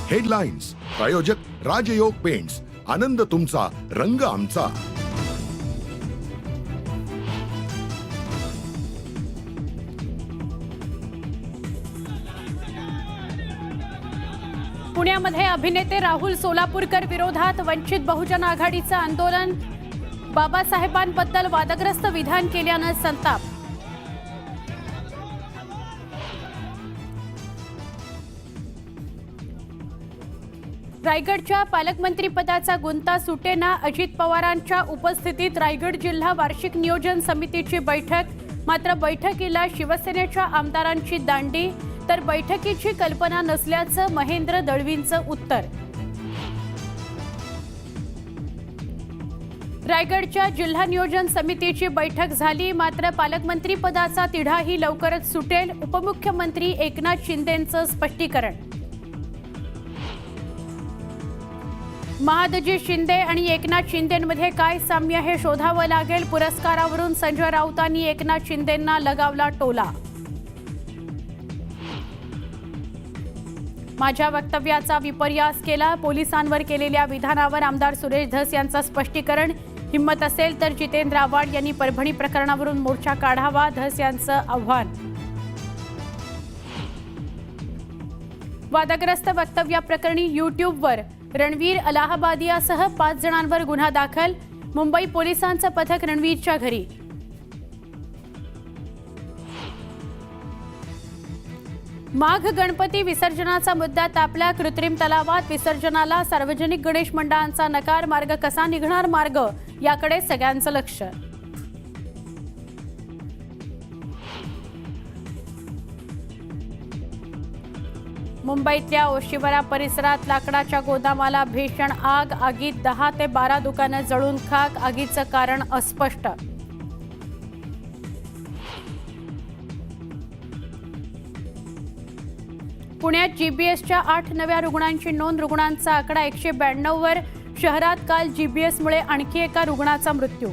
Headlines प्रायोजक राजयोग paints, आनंद तुमचा, रंग आमचा। पुण्यामध्ये अभिनेते राहुल सोलापूरकर विरोधात वंचित बहुजन आघाडीचं आंदोलन। बाबासाहेबांबद्दल वादग्रस्त विधान केल्यानं संताप। रायगडच्या पालकमंत्री पदाचा गुंता सुटेना। अजित पवारांच्या उपस्थितीत रायगड जिल्हा वार्षिक नियोजन समितीची बैठक। मात्र बैठकीला शिवसेनेच्या आमदारांची दांडी, तर बैठकीची कल्पना नसल्याचं महेंद्र दळवींचं उत्तर। रायगडच्या जिल्हा नियोजन समितीची बैठक झाली, मात्र पालकमंत्री पदाचा तिढाही लवकरच सुटेल। उपमुख्यमंत्री एकनाथ शिंदेंचं स्पष्टीकरण। महादजी शिंदे आणि एकनाथ शिंदेंमध्ये काय साम्य हे शोधावं लागेल। पुरस्कारावरून संजय राऊतांनी एकनाथ शिंदेंना लगावला टोला। माझ्या वक्तव्याचा विपर्यास केला, पोलिसांवर केलेल्या विधानावर आमदार सुरेश धस यांचं स्पष्टीकरण। हिम्मत असेल तर जितेंद्र आव्हाड यांनी परभणी प्रकरणावरून मोर्चा काढावा, धस यांचं आव्हान। वादग्रस्त वक्तव्याप्रकरणी यूट्यूबवर रणवीर अलाहाबादियासह 5 जणांवर गुन्हा दाखल। मुंबई पोलिसांचं पथक रणवीरच्या घरी। माघ गणपती विसर्जनाचा मुद्दा तापला। कृत्रिम तलावात विसर्जनाला सार्वजनिक गणेश मंडळांचा नकार। मार्ग कसा निघणार मार्ग, याकडे सगळ्यांचं लक्ष। मुंबईतल्या ओशिवरा परिसरात लाकडाच्या गोदामाला भीषण आग। आगीत 10 ते 12 दुकानं जळून खाक। आगीचं कारण अस्पष्ट। पुण्यात जीबीएसच्या 8 नव्या रुग्णांची नोंद। रुग्णांचा आकडा 192 वर। शहरात काल जीबीएसमुळे आणखी एका रुग्णाचा मृत्यू।